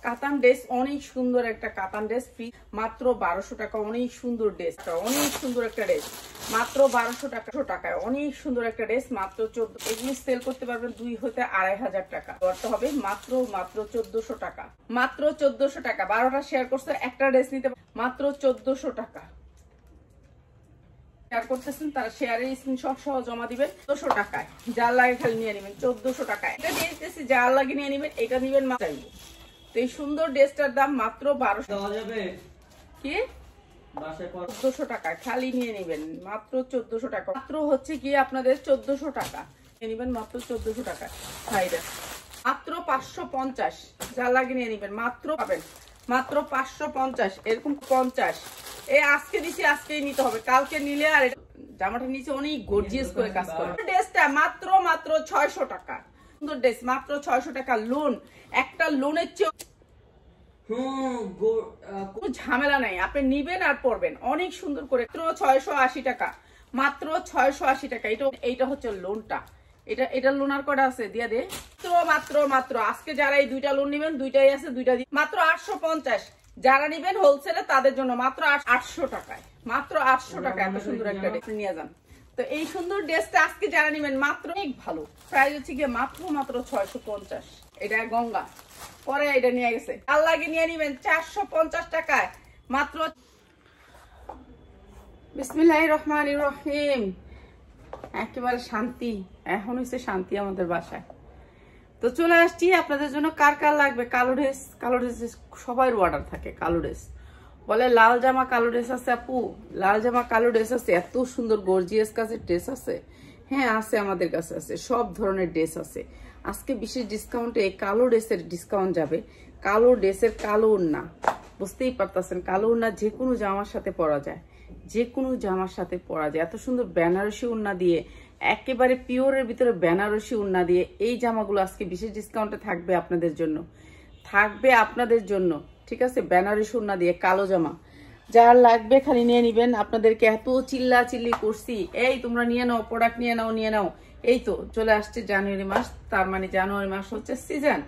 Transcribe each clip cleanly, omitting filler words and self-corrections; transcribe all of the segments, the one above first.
কাতান ড্রেস, অনেক সুন্দর একটা কাতান ড্রেস, ফ্রি মাত্র 1200 টাকা। অনেক সুন্দর ড্রেস, অনেক সুন্দর একটা ড্রেস মাত্র 1200 টাকায়। অনেক সুন্দর একটা ড্রেস মাত্র 14। এগুলি সেল করতে পারবেন 2 হতে 2500 টাকা করতে হবে। মাত্র 1400 টাকা, মাত্র 1400 টাকা। 12টা শেয়ার করছে, একটা ড্রেস নিতে মাত্র 1400 টাকা। শেয়ার করতেছেন তারা শেয়ারের স্ক্রিনশট সহ জমা দিবেন 1400 টাকায়। যার লাগে খালি নিয়ে নেবেন 1400 টাকায়। এটা দিয়ে দিতেছি, যার লাগে নিয়ে নেবেন, এটা নিবেন মাত্র। তো এই সুন্দর ড্রেসটার দাম মাত্র 1200 কি 1400 টাকা খালি নিয়ে নেবেন মাত্র 1400 টাকা। মাত্র হচ্ছে কি আপনাদের 1400 টাকা নিয়ে নেবেন মাত্র 1400 টাকা। ভাইরা মাত্র 550, যা লাগে নিয়ে নেবেন মাত্র পাবেন মাত্র 550। এরকম 50 এই আজকে দিছি, আজকেই নিতে হবে, কালকে নিলে আর জামাটা নিচে অনেক গর্জিয়াস করে কাজ করে। ড্রেসটা মাত্র 600 টাকা। সুন্দর ড্রেস মাত্র 600 টাকা। লোন, একটা লোনের চেয়ে কোনো ঝামেলা নাই, আপনি নিবেন আর পরবেন অনেক সুন্দর করে। মাত্র 680 টাকা, মাত্র 680 টাকা। এইটা হচ্ছে লোনটা, এটা লোন আর কটা আছে দিয়া দে। মাত্র আজকে যারা এই দুইটা লোন নিবেন, দুইটাই আছে, দুইটা মাত্র 850। যারা নিবেন হোলসেলে তাদের জন্য মাত্র 800 টাকায়, মাত্র 800 টাকা। এত সুন্দর একটা ড্রেস নিয়ে যান। তো এই সুন্দর ড্রেসটা আজকে যারা নিবেন মাত্র, অনেক ভালো প্রাইস হচ্ছে গিয়ে মাত্র 650। এটা গঙ্গা পরে এটা নিয়ে গেছে, আর লাগে নিয়ে নিবেন 450 টাকায় মাত্র। বিসমিল্লাহির রহমানির রহিম। একেবারে শান্তি, এখন হচ্ছে শান্তি আমাদের বাসায়। তো চলে আসছি আপনাদের জন্য। কার কার লাগবে কালো ড্রেস? কালো ড্রেস সবার অর্ডার থাকে। কালো ড্রেস বলে লাল জামা কালো ড্রেস আছে আপু, লাল জামা কালো ড্রেস আছে, এত সুন্দর গর্জিয়াস কাজের ড্রেস আছে। হ্যাঁ আছে, আমাদের কাছে আছে, সব ধরনের ড্রেস আছে। আজকে বিশেষ ডিসকাউন্টে কালো ড্রেসের ডিসকাউন্ট যাবে। কালো ড্রেসের কালো ওড়না, বুঝতেই পারতেছেন, কালো ওড়না যে কোনো জামার সাথে পরা যায়, যে কোনো জামার সাথে পরা যায়। এত সুন্দর বেনারসি ওড়না দিয়ে, একেবারে পিওরের ভিতরে বেনারসি ওড়না দিয়ে এই জামাগুলো আজকে বিশেষ ডিসকাউন্টে থাকবে আপনাদের জন্য, থাকবে আপনাদের জন্য। ঠিক আছে, বেনারসি ওড়না দিয়ে কালো জামা, যার লাগবে খালি নিয়ে নিবেন। আপনাদেরকে এত চিল্লা চিল্লি করছি, এই তোমরা নিয়ে নাও, প্রোডাক্ট নিয়ে নাও, নিয়ে নাও। এই তো চলে আসছে জানুয়ারি মাস, তার মানে জানুয়ারি মাস হচ্ছে সিজন।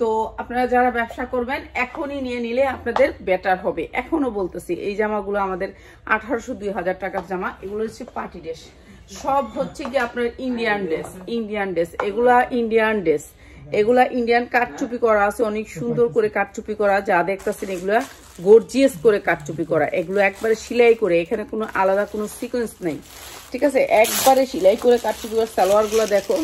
তো আপনারা যারা ব্যবসা করবেন এখনই নিয়ে নিলে আপনাদের বেটার হবে। এখনো বলতেছি, এই জামাগুলো আমাদের 1800-2000 টাকার জামা। এগুলো হচ্ছে পার্টি ড্রেস, সব হচ্ছে কি আপনার ইন্ডিয়ান ড্রেস। ইন্ডিয়ান ড্রেস এগুলা, ইন্ডিয়ান ড্রেস এগুলা ইন্ডিয়ান কাটচুপি করা আছে, অনেক সুন্দর করে কাটচুপি করা। যা দেখতেছেন এগুলা গর্জিয়াস করে কাটচুপি করা, এগুলো একবারে সেলাই করে, এখানে কোনো আলাদা কোনো সিকোয়েন্স নেই। ঠিক আছে, একবারে সেলাই করে কাটচুপি করা। সালোয়ার গুলা দেখো,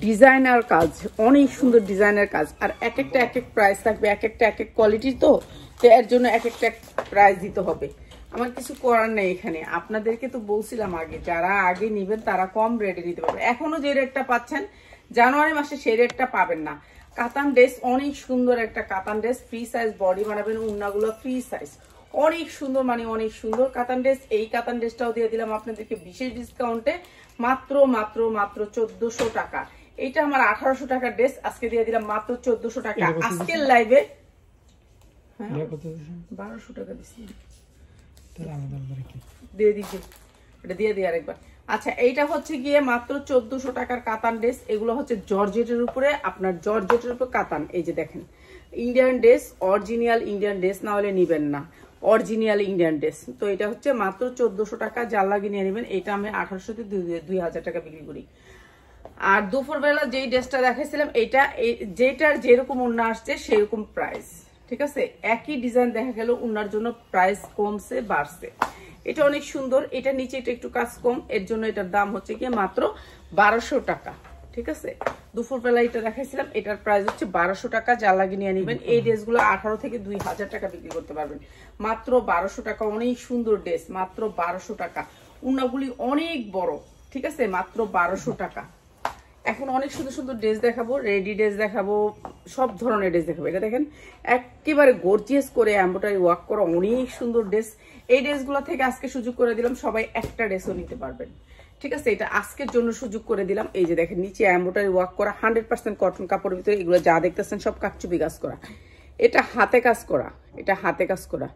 ডিজাইনার কাজ, অনেক সুন্দর ডিজাইনার কাজ। আর এক একটা এক এক প্রাইস থাকবে, এক একটা এক এক কোয়ালিটি। তো এর জন্য এক একটা প্রাইস দিতে হবে, আমার কিছু করার নেই এখানে। আপনাদেরকে তো বলছিলাম আগে, যারা আগে নিবেন তারা কম রেটে নিতে পারবে। এখনো যে রেটটা পাচ্ছেন জানুয়ারি মাসে সেই রেটটা পাবেন না। কাতান ড্রেস, অনেক সুন্দর একটা কাতান ড্রেস, ফ্রি সাইজ বডি বানাবেন, উন্নাগুলো ফ্রি সাইজ, অনেক সুন্দর, মানে অনেক সুন্দর কাতান ড্রেস। এই কাতান ড্রেসটাও দিয়ে দিলাম আপনাদেরকে বিশেষ ডিসকাউন্টে মাত্র 1400 টাকা। এটা আমার 1800 টাকার ড্রেস, আজকে দিয়ে দিলাম মাত্র 1400 টাকা। আজকের লাইভে 1200 টাকা দিচ্ছি, দিয়ে দিচ্ছি, এটা দিয়ে দিই আরেকবার। আচ্ছা, এইটা হচ্ছে গিয়ে মাত্র 1400 টাকার কাতান ড্রেস। এগুলো হচ্ছে জর্জেটের উপরে, আপনার জর্জেটের উপরে কাতান। এই যে দেখেন, Indian dress, original Indian dress, না হলে নিবেন না, অরিজিনাল ইন্ডিয়ান ড্রেস। তো এটা হচ্ছে মাত্র 1400 টাকা, যার লাগে নিয়ে নেবেন। এটা আমি 1800-2000 টাকা বিক্রি করি। আর দুপুরবেলা যেই ড্রেসটা দেখাইছিলাম, এইটা যেটার যেরকম ওড়না আসছে সেরকম প্রাইস। ঠিক আছে, একই ডিজাইন দেখা গেল, ওড়নার জন্য প্রাইস কমছে বাড়ছে। এটা অনেক সুন্দর, এটা নিচে এটা একটু কাজ কম, এর জন্য এটার দাম হচ্ছে গিয়ে মাত্র 1200 টাকা। ঠিক আছে, দুপুরবেলা এটা দেখাইছিলাম, এটার প্রাইস হচ্ছে 1200 টাকা, যার লাগে নিয়ে নেবেন। এই ড্রেসগুলো 1800-2000 টাকা বিক্রি করতে পারবেন, মাত্র 1200 টাকা। অনেক সুন্দর ড্রেস, মাত্র 1200 টাকা। ওড়নাগুলি অনেক বড়। ঠিক আছে, মাত্র 1200 টাকা। এখন অনেক সুন্দর সুন্দর ড্রেস দেখাবো, রেডি ড্রেস দেখাবো, সব ধরনের ড্রেস দেখাবো। এটা দেখেন, একেবারে গর্জিয়াস করে এমব্রয়ডারি ওয়ার্ক করা, অনেক সুন্দর ড্রেস। এই ড্রেসগুলো থেকে আজকে সুযোগ করে দিলাম, সবাই একটা ড্রেসও নিতে পারবেন। ঠিক আছে, এটা আজকের জন্য সুযোগ করে দিলাম। এই যে দেখেন, নিচে এমব্রয়ডারি ওয়ার্ক করা, 100% কটন কাপড়ের ভিতরে। এগুলো যা দেখতেছেন সব কাটচুপি কাজ করা। এটা হাতে কাজ করা, এটা হাতে কাজ করা,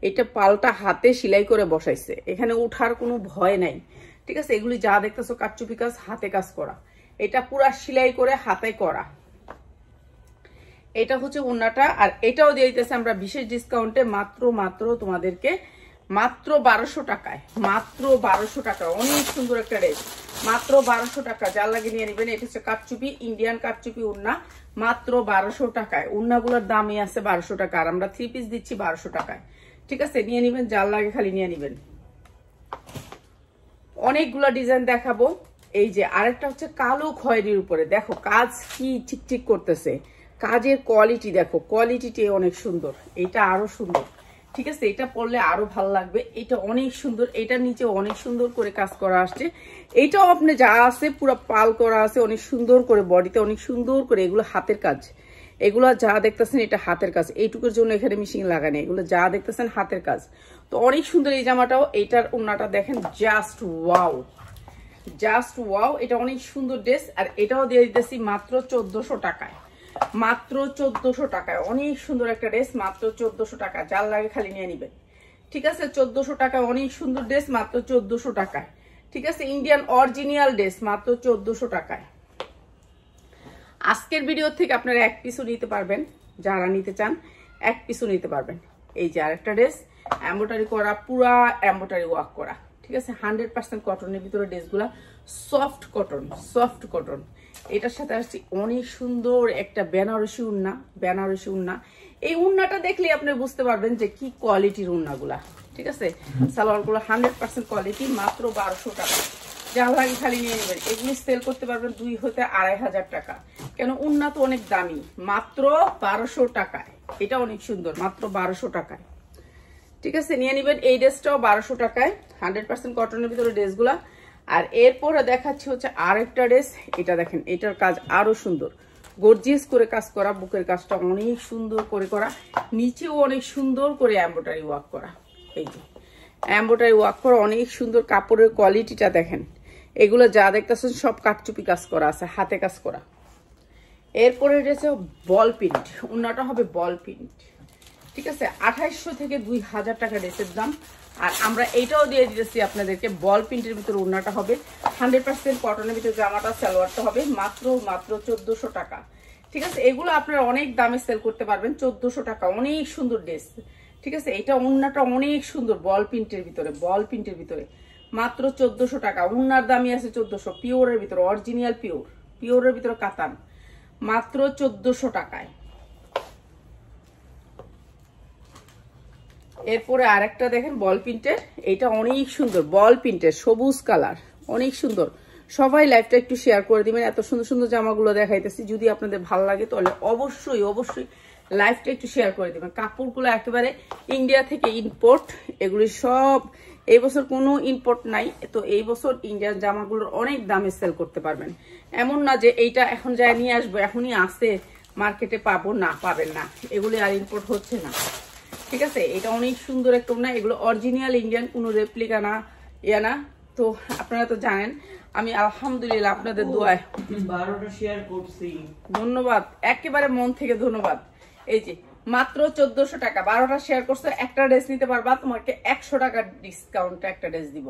এটা পাল্টা হাতে সেলাই করে বসাইছে, এখানে উঠার কোনো ভয় নাই। ঠিক আছে, এগুলি যা দেখতেছো কাটচুপি কাজ, হাতে কাজ করা। এটা পুরা সেলাই করে হাতে করা। এটা হচ্ছে ওন্নাটা, আর এটাও দিয়ে দিতেছে আমরা বিশেষ ডিসকাউন্টে মাত্র তোমাদেরকে মাত্র 1200 টাকায়, মাত্র 1200 টাকা। অনেক সুন্দর একটা ড্রেস, মাত্র 1200 টাকা। যার লাগে নিয়ে নেবেন। এটা হচ্ছে কারচুপি, ইন্ডিয়ান কারচুপি ওন্না, মাত্র 1200 টাকায়। ওন্নাগুলোর দামই আছে 1200 টাকা, আর আমরা 3 পিস দিচ্ছি 1200 টাকায়। ঠিক আছে, নিয়ে নেবেন, যার লাগে খালি নিয়ে নেবেন। অনেকগুলো ডিজাইন দেখাবো। এই যে আরেকটা হচ্ছে কালো খয়েরির উপরে, দেখো কাজ কি ঠিক করতেছে, কাজের কোয়ালিটি দেখো, কোয়ালিটিটি অনেক সুন্দর। এটা আরো সুন্দর, ঠিক আছে, এটা পরলে আরো ভালো লাগবে। এটা অনেক সুন্দর, এটার নিচে অনেক সুন্দর করে কাজ করা আসছে। এটাও আপনি যা আছে পুরো পাল করা আছে অনেক সুন্দর করে, বডিতে অনেক সুন্দর করে। এগুলো হাতের কাজ, এগুলো যা দেখতেছেন এটা হাতের কাজ। এইটুকুর জন্য এখানে মেশিন লাগানো, এগুলো যা দেখতেছেন হাতের কাজ। তো অনেক সুন্দর এই জামাটাও। এইটার ওন্নাটা দেখেন, জাস্ট ওয়াও, জাস্ট ওয়াও। এটা অনেক সুন্দর ড্রেস, আর এটাও দিয়ে দিতেছি মাত্র 1400 টাকায়, মাত্র 1400 টাকায়। অনেক সুন্দর একটা ড্রেস, মাত্র 1400 টাকা। যার লাগে খালি নিয়ে নিবেন। ঠিক আছে, 1400 টাকায় অনেক সুন্দর ড্রেস, মাত্র 1400 টাকায়। ঠিক আছে, ইন্ডিয়ান অরিজিনাল ড্রেস, মাত্র 1400 টাকায়। আজকের ভিডিও থেকে আপনারা এক পিসও নিতে পারবেন, যারা নিতে চান এক পিসও নিতে পারবেন। এই যে আরেকটা ড্রেস, এমব্রয়ডারি করা, পুরা এমব্রয়ডারি ওয়ার্ক করা। ঠিক আছে, 100% কটনের ভিতরে ড্রেসগুলা, সফট কটন, সফট কটন। এটার সাথে আসছে অনেক সুন্দর একটা বেনারসি উন্না, বেনারসি উন্না। এই উন্নাটা দেখলে আপনি বুঝতে পারবেন যে কি কোয়ালিটির উন্নাগুলা। ঠিক আছে, সালোয়ারগুলো 100% কোয়ালিটি, মাত্র 1200 টাকা। যা লাগে খালি নিয়ে নেবেন। এগুলি সেল করতে পারবেন 2 হতে 2500 টাকা, কেন উন্না তো অনেক দামি। মাত্র 1200 টাকায়, এটা অনেক সুন্দর, মাত্র 1200 টাকায়। ঠিক আছে, নিয়ে নেবেন। এই ড্রেসটাও 1200 টাকায়, 100% কটনের ভিতরে ড্রেসগুলা। আর এরপরে দেখাচ্ছি হচ্ছে আরেকটা ড্রেস। এটা দেখেন, এটার কাজ আরো সুন্দর, গর্জিয়াস করে কাজ করা। বুকের কাজটা অনেক সুন্দর করে করা, নিচেও অনেক সুন্দর করে এমব্রয়ডারি ওয়ার্ক করা। এই যে এমব্রয়ডারি ওয়ার্ক করা, অনেক সুন্দর। কাপড়ের কোয়ালিটিটা দেখেন, এগুলো যা দেখতেছেন সব কাটচুপি কাজ করা আছে, হাতে কাজ করা। এরপরে রয়েছে বল প্রিন্ট, ওন্নাটা হবে বল প্রিন্ট। ঠিক আছে, 2800 থেকে 2000 টাকা ড্রেসের দাম। আর আমরা এইটাও দিয়ে দিতেছি আপনাদেরকে, বল প্রিন্টের ভিতরে ওন্নাটা হবে, 100% কটনের ভিতরে জামাটা, সালোয়ারটা হবে মাত্র 1400 টাকা। ঠিক আছে, এগুলো আপনারা অনেক দামে সেল করতে পারবেন, 1400 টাকা। অনেক সুন্দর ড্রেস। ঠিক আছে, এটা ওন্নাটা অনেক সুন্দর, বল প্রিন্টের ভিতরে, বল প্রিন্টের ভিতরে, মাত্র 1400 টাকা। ওন্নার দামই আছে 1400, পিওরের ভিতরে, অরিজিনাল পিওর, পিওরের ভিতরে কাতান, মাত্র 1400 টাকায়। এরপরে আরেকটা দেখেন বল প্রিন্টের, এটা অনেক সুন্দর, বল প্রিন্টের, সবুজ কালার, অনেক সুন্দর। সবাই লাইভটা একটু শেয়ার করে দিবেন। এত সুন্দর সুন্দর জামাগুলো দেখাইতেছি, যদি আপনাদের ভালো লাগে তাহলে অবশ্যই অবশ্যই লাইভটা একটু শেয়ার করে দিবেন। কাপড়গুলো একেবারে ইন্ডিয়া থেকে ইম্পোর্ট, এগুলি সব এই বছর কোনো ইম্পোর্ট নাই। তো এই বছর ইন্ডিয়ান জামাগুলোর অনেক দামে সেল করতে পারবেন। এমন না যে এইটা এখন যায় নিয়ে আসবো, এখনই আসে মার্কেটে পাবো না, পাবেন না, এগুলি আর ইম্পোর্ট হচ্ছে না। ঠিক আছে, এটা অনেক সুন্দর একটা ওন্না, এগুলো অরিজিনাল ইন্ডিয়ান, কোনো রেপ্লিকা না, ইয়া না। তো আপনারা তো জানেন, আমি আলহামদুলিল্লাহ আপনাদের দোয়ায় 12টা শেয়ার করছি, ধন্যবাদ, একেবারে মন থেকে ধন্যবাদ। এই যে মাত্র 1400 টাকা, 12টা শেয়ার করছো, একটা ড্রেস নিতে পারবা, তোমাকে 100 টাকা ডিসকাউন্টে একটা ড্রেস দিব।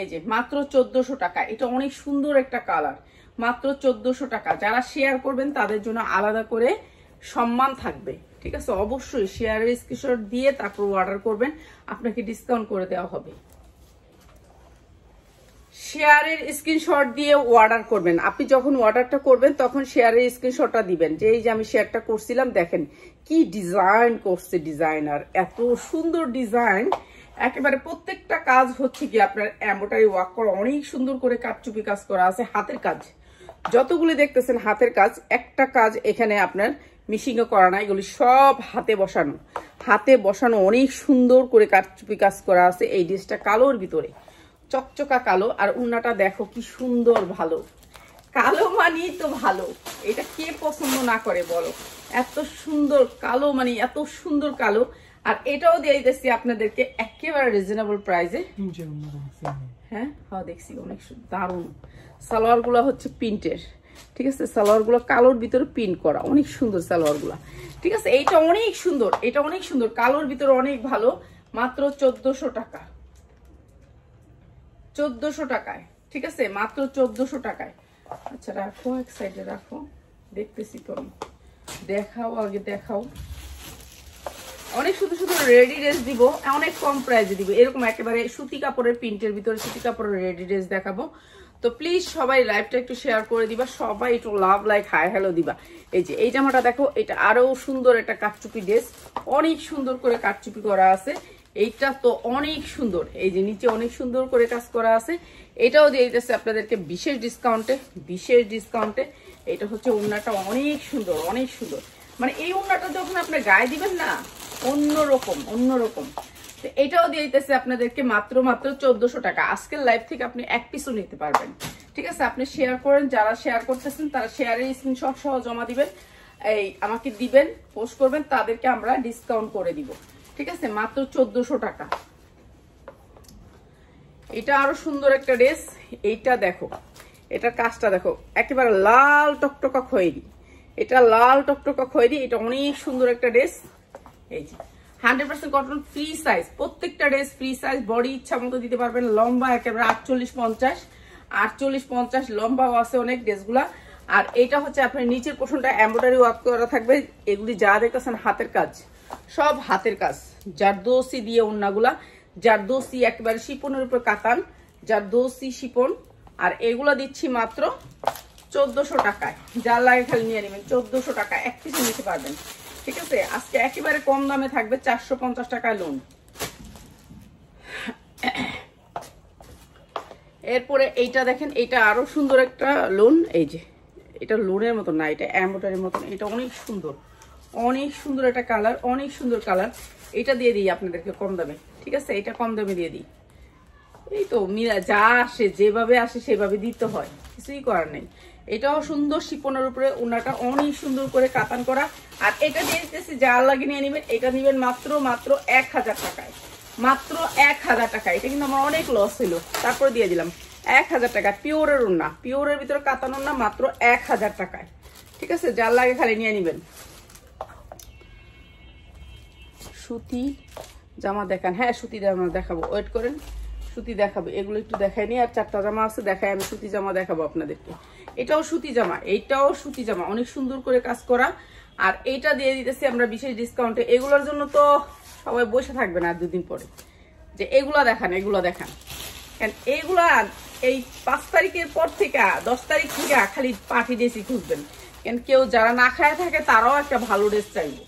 এই যে মাত্র 1400 টাকা, এটা অনেক সুন্দর একটা কালার, মাত্র 1400 টাকা। যারা শেয়ার করবেন তাদের জন্য আলাদা করে সম্মান থাকবে। ঠিক আছে, অবশ্যই শেয়ারের স্ক্রিনশট দিয়ে তারপর অর্ডার করবেন, আপনাকে ডিসকাউন্ট করে দেওয়া হবে। শেয়ারের স্ক্রিনশট দিয়ে অর্ডার করবেন। আপনি যখন অর্ডারটা করবেন তখন শেয়ারের স্ক্রিনশটটা দিবেন, যে এই যে আমি শেয়ারটা করছিলাম, দেখেন কি ডিজাইন করছে ডিজাইনার, এত সুন্দর ডিজাইন। একেবারে প্রত্যেকটা কাজ হচ্ছে কি আপনার এমব্রয়ডারি ওয়ার্ক করা, অনেক সুন্দর করে কাটচুপি কাজ করা আছে, হাতের কাজ। যতগুলি দেখতেছেন হাতের কাজ, একটা কাজ এখানে আপনার মিশিংও করা না, এগুলি সব হাতে বসানো, হাতে বসানো, অনেক সুন্দর করে কাটচুপি কাজ করা আছে। এই ড্রেসটা কালোর ভিতরে, চকচকা কালো, আর উন্নাটা দেখো কি সুন্দর, ভালো কালো মানি তো ভালো, এটা কে পছন্দ না করে বলো, এত সুন্দর কালো, মানে এত সুন্দর কালো। আর এটাও দিয়ে দিতেছি আপনাদেরকে একেবারে রিজনেবল প্রাইসে। হ্যাঁ হ্যাঁ, দেখছি অনেক দারুণ। সালোয়ার গুলা হচ্ছে প্রিন্টের, ঠিক আছে, সালোয়ার গুলো কালোর ভিতরে প্রিন্ট করা, অনেক সুন্দর সালোয়ার গুলা। ঠিক আছে, এইটা অনেক সুন্দর, এটা অনেক সুন্দর, কালোর ভিতরে অনেক ভালো, মাত্র 1400 টাকা, 1400 টাকায়। ঠিক আছে, মাত্র 1400 টাকায়। আচ্ছা রাখো, এক সাইডে রাখো, দেখতেছি তো আমি। দেখাও, আগে দেখাও। অনেক শুধু শুধু রেডি ড্রেস দিব, অনেক কম প্রাইসে দিব, এরকম একেবারে সুতি কাপড়ের প্রিন্টের ভিতরে সুতি কাপড়ের রেডি ড্রেস দেখাবো। তো প্লিজ সবাই লাইভটা একটু শেয়ার করে দিবা, সবাই একটু লাভ লাইক হাই হ্যালো দিবা। এই যে এই জামাটা দেখো, এটা আরো সুন্দর একটা কাটচুপি ড্রেস, অনেক সুন্দর করে কাটচুপি করা আছে। এইটা তো অনেক সুন্দর, এই যে নিচে অনেক সুন্দর করে কাজ করা আছে। এটাও দিয়ে দিতেছে আপনাদেরকে বিশেষ ডিসকাউন্টে। এটা হচ্ছে ওড়নাটা অনেক সুন্দর, অনেক সুন্দর। মানে এই ওড়নাটা যখন আপনি গায়ে দিবেন না, অন্যরকম। তো এটাও দিয়ে দিতেছে আপনাদেরকে মাত্র 1400 টাকা। আজকের লাইভ থেকে আপনি এক পিসও নিতে পারবেন। ঠিক আছে, আপনি শেয়ার করেন, যারা শেয়ার করতেছেন তারা শেয়ারের স্ক্রিনশট সহ জমা দিবেন, এই আমাকে দিবেন, পোস্ট করবেন, তাদেরকে আমরা ডিসকাউন্ট করে দিব। ঠিক আছে, মাত্র 1400 টাকা। এটা আরো সুন্দর একটা ড্রেস। এইটা দেখো, এটার কাজটা দেখো, একেবারে লাল টকটকা খয়েরি। এটা লাল টকটকা খয়েরি, এটা অনেক সুন্দর একটা ড্রেস। এই যে 100% কটন, ফ্রি সাইজ, প্রত্যেকটা ড্রেস ফ্রি সাইজ, বডি ইচ্ছা মতো দিতে পারবেন। লম্বা একেবারে 48-50 লম্বাও আছে অনেক ড্রেসগুলা। আর এটা হচ্ছে আপনার নিচের পোর্শনটা এমব্রয়ডারি ওয়ার্ক করা থাকবে। এগুলি যা দেখতেছেন হাতের কাজ, সব হাতের কাজ। জারদৌসি দিয়ে ওড়নাগুলা, জারদৌসি একেবারে শিপনের উপর কাতান, জারদৌসি শিপন। আর এগুলা দিচ্ছি মাত্র 1400 টাকায়। যার লাগে খালি নিয়ে নেবেন, 1400 টাকা এক পিসে নিতে পারবেন। ঠিক আছে, আজকে একেবারে কম দামে থাকবে, 450 টাকায় লোন। এরপরে এইটা দেখেন, এটা আরো সুন্দর একটা লোন। এই যে এটা লোনের মতন না, এটা এমব্রয়ডারির মতন। এটা অনেক সুন্দর একটা কালার, অনেক সুন্দর কালার। এটা দিয়ে দিই আপনাদেরকে কম দামে। ঠিক আছে, এটা কম দামে দিয়ে দিই। এই তো যা আসে, যেভাবে আসে সেভাবে দিতে হয়, কিছুই করার নেই। এটাও সুন্দর শিপনের উপরে, ওনাটা অনেক সুন্দর করে কাতান করা। আর এটা দিয়ে দিতেছি, যার লাগে নিয়ে নেবেন, এটা নিবেন মাত্র 1000 টাকায়, মাত্র 1000 টাকা। এটা কিন্তু আমার অনেক লস ছিল, তারপরে দিয়ে দিলাম 1000 টাকা। পিওরের ওড়না, পিওরের ভিতরে কাতান ওড়না, মাত্র 1000 টাকায়। ঠিক আছে, যার লাগে খালি নিয়ে নিবেন। সুতি জামা দেখান, হ্যাঁ সুতি জামা দেখাবো, ওয়েট করেন, সুতি দেখাবো। এগুলো একটু দেখাইনি, আর 4টা জামা আছে, দেখাই আমি সুতি জামা দেখাবো আপনাদেরকে। এটাও সুতি জামা, এইটাও সুতি জামা, অনেক সুন্দর করে কাজ করা। আর এইটা দিয়ে দিতেছি আমরা বিশেষ ডিসকাউন্টে। এগুলোর জন্য তো সবাই বসে থাকবে না 2 দিন পরে, যে এগুলা দেখান, এগুলা দেখান। এইগুলা এই 5 তারিখের পর থেকে 10 তারিখ থেকে খালি পার্টি ড্রেসই খুঁজবেন। কেন কেউ যারা না খায় থাকে তারাও একটা ভালো ড্রেস চাইবে।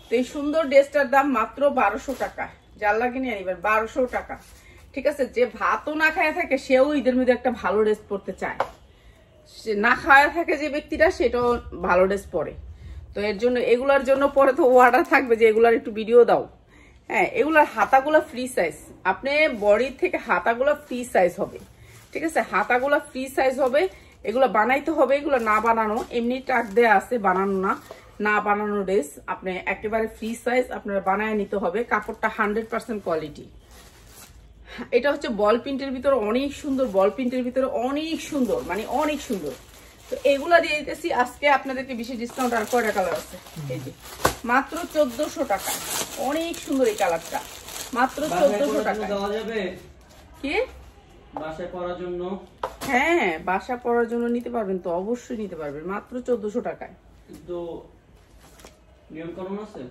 তো এই সুন্দর ড্রেসটার দাম মাত্র 1200 টাকা। যার লাগে নিয়ে নিবেন, 1200 টাকা। ঠিক আছে, যে ভাতও না খায় থাকে সেও ঈদের মধ্যে একটা ভালো ড্রেস পরতে চায়। সে না খাওয়া থাকে যে ব্যক্তিটা, সেটাও ভালো ড্রেস পরে। তো এর জন্য এগুলার জন্য পরে তো অর্ডার থাকবে যে এগুলার একটু ভিডিও দাও। হ্যাঁ, এগুলার হাতাগুলো ফ্রি সাইজ, আপনি বডির থেকে হাতাগুলো ফ্রি সাইজ হবে। ঠিক আছে, হাতাগুলো ফ্রি সাইজ হবে। এগুলো বানাইতে হবে, এগুলো না বানানো, এমনি টাক দেয়া আছে, বানানো না বানানো ড্রেস। আপনি একেবারে ফ্রি সাইজ আপনারা বানায় নিতে হবে। কাপড়টা 100% কোয়ালিটি। এটা হচ্ছে বল প্রিন্টের ভিতরে, অনেক সুন্দর, বল প্রিন্টের ভিতরে অনেক সুন্দর, মানে অনেক সুন্দর। তো এগুলা দিয়ে দিতেছি আজকে আপনাদেরকে বিশেষ ডিসকাউন্ট। আর কয়টা কালার আছে, এই যে মাত্র 1400 টাকা। অনেক সুন্দর এই কালারটা, মাত্র 1400 টাকা। কি বাসায় পরার জন্য? হ্যাঁ, বাসা পরার জন্য নিতে পারবেন, তো অবশ্যই নিতে পারবেন, মাত্র 1400 টাকায়। তো নিয়ম কানুন আছে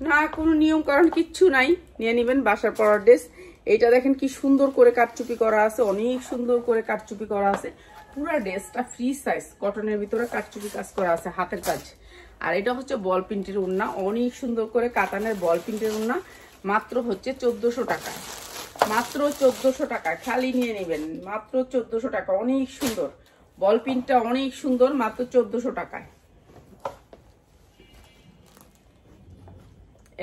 না? কোনো নিয়ম কারণ কিচ্ছু নাই, নিয়ে নিবেন বাসার পরার ড্রেস। এইটা দেখেন কি সুন্দর করে কাটচুপি করা আছে, অনেক সুন্দর করে কাটচুপি করা আছে। পুরা ড্রেসটা ফ্রি সাইজ, কটনের ভিতরে কাটচুপি কাজ করা আছে, হাতের কাজ। আর এটা হচ্ছে বল প্রিন্টের ওড়না, অনেক সুন্দর করে কাতানের বল প্রিন্টের ওড়না, মাত্র হচ্ছে 1400 টাকা, মাত্র 1400 টাকা। খালি নিয়ে নেবেন, মাত্র 1400 টাকা। অনেক সুন্দর বল প্রিন্টটা, অনেক সুন্দর, মাত্র 1400 টাকায়।